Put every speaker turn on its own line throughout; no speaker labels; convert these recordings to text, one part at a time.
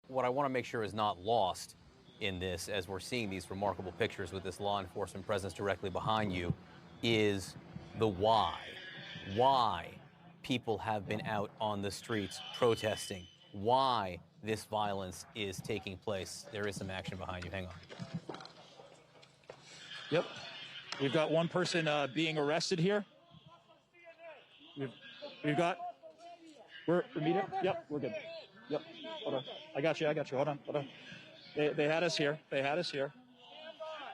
what I want to make sure is not lost in this, as we're seeing these remarkable pictures with this law enforcement presence directly behind you, is the why. Why people have been out on the streets protesting. Why this violence is taking place. There is some action behind you. Hang on.
Yep. We've got one person being arrested here. We've got... We're meeting? Yep, we're good. Yep. Hold on. I got you. Hold on. They had us here.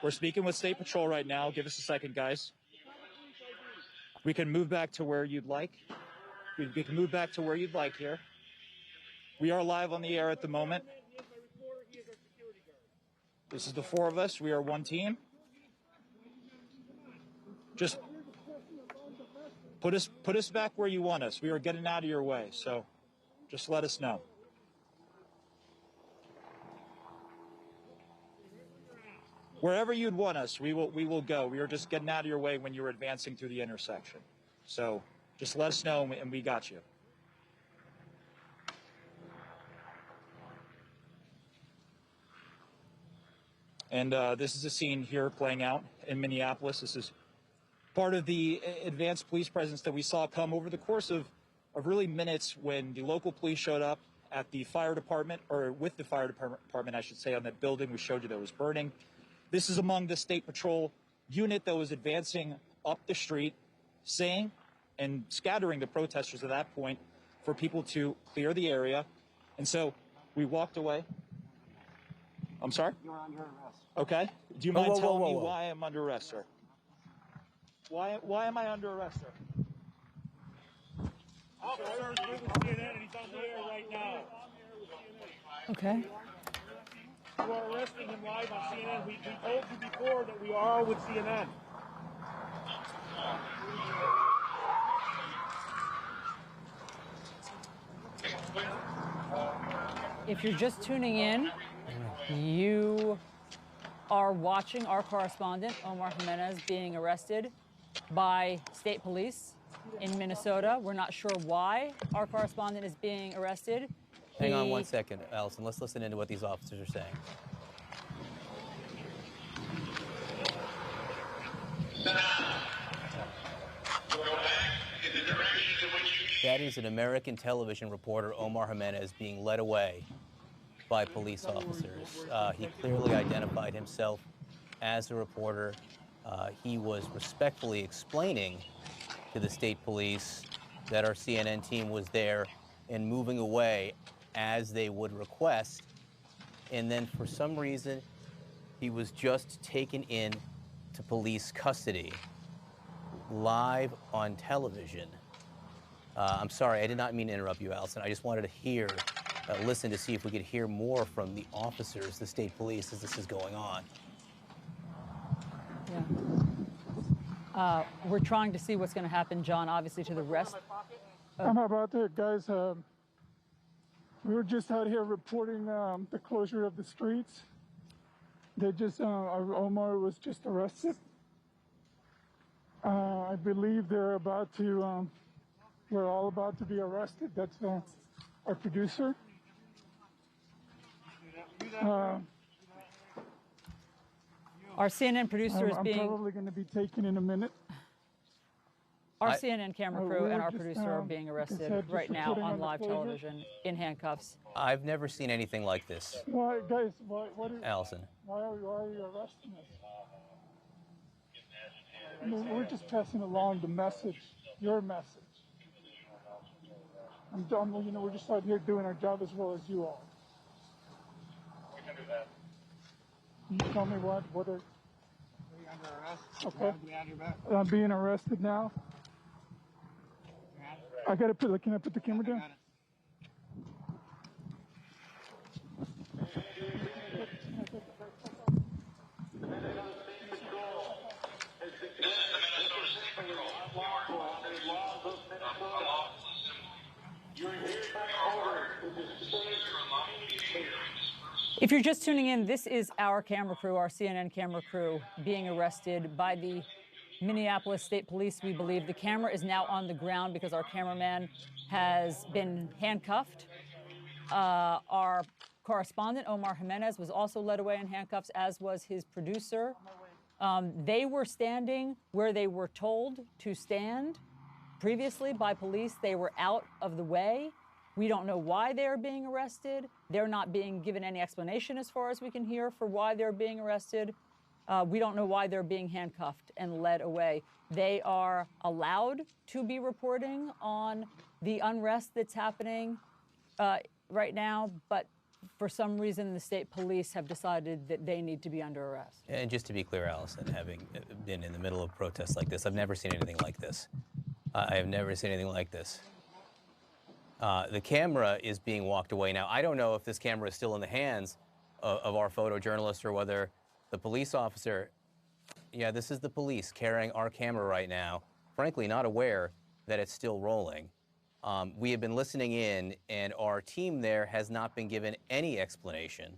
We're speaking with State Patrol right now. Give us a second, guys. We can move back to where you'd like. We can move back to where you'd like here. We are live on the air at the moment. This is the four of us. We are one team. Just put us back where you want us. We are getting out of your way, so just let us know. Wherever you'd want us, we will go. We are just getting out of your way when you're advancing through the intersection. So just let us know, and we got you. And this is a scene here playing out in Minneapolis. This is part of the advanced police presence that we saw come over the course of really minutes when the local police showed up at the fire department, or with the fire department, I should say, on that building we showed you that was burning. This is among the State Patrol unit that was advancing up the street, saying and scattering the protesters at that point for people to clear the area. And so we walked away. I'm sorry? You're under arrest. Okay. Do you mind telling me why I'm under arrest, sir? Why am I under arrest, sir?
Officer's with CNN and he's on the air right now.
Okay.
You are arresting him live on CNN. We told you before that we are with CNN.
If you're just tuning in, you are watching our correspondent, Omar Jimenez, being arrested by state police in Minnesota. We're not sure why our correspondent is being arrested.
Hang on one second, Allison. Let's listen into what these officers are saying. That is an American television reporter, Omar Jimenez, being led away by police officers. He clearly identified himself as a reporter. He was respectfully explaining to the state police that our CNN team was there and moving away as they would request. And then for some reason, he was just taken in to police custody live on television. I'm sorry, I did not mean to interrupt you, Allison. I just wanted to hear, listen to see if we could hear more from the officers, the state police, as this is going on.
Yeah. We're trying to see what's going to happen, John, obviously, to the rest.
I'm about there, guys. We were just out here reporting the closure of the streets. They just, Omar was just arrested. I believe they're about to, we're all about to be arrested. That's our producer.
Our CNN producer is being...
I'm probably going to be taken in a minute.
Our CNN camera crew and our producer are being arrested right now on live television in handcuffs.
I've never seen anything like this.
Why, guys, what is...
Allison.
Why are you arresting us? I mean, we're just passing along the message, your message. I'm done, you know, we're just out here doing our job as well as you all.
We can do that.
Can you tell me what are...
Are you under arrest?
Okay.
Behind your back.
I'm being arrested now. I gotta put, can I put the camera down?
If you're just tuning in, this is our camera crew, our CNN camera crew, being arrested by the Minneapolis State Police. We believe the camera is now on the ground because our cameraman has been handcuffed. Our correspondent, Omar Jimenez, was also led away in handcuffs, as was his producer. They were standing where they were told to stand previously by police. They were out of the way. We don't know why they're being arrested. They're not being given any explanation, as far as we can hear, for why they're being arrested. We don't know why they're being handcuffed and led away. They are allowed to be reporting on the unrest that's happening right now, but for some reason, the state police have decided that they need to be under arrest.
And just to be clear, Allison, having been in the middle of protests like this, I've never seen anything like this. I have never seen anything like this. The camera is being walked away now. I don't know if this camera is still in the hands of our photojournalist or whether the police officer, yeah, this is the police carrying our camera right now, frankly not aware that it's still rolling. We have been listening in, and our team there has not been given any explanation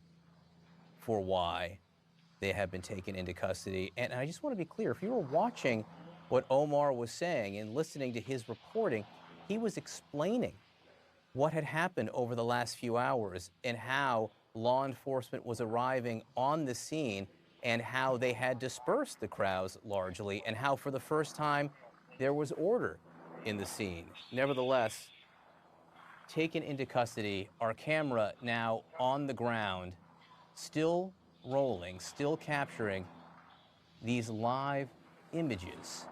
for why they have been taken into custody. And I just want to be clear, if you were watching what Omar was saying and listening to his reporting, he was explaining what had happened over the last few hours and how law enforcement was arriving on the scene and how they had dispersed the crowds largely and how for the first time there was order in the scene. Nevertheless, taken into custody, our camera now on the ground, still rolling, still capturing these live images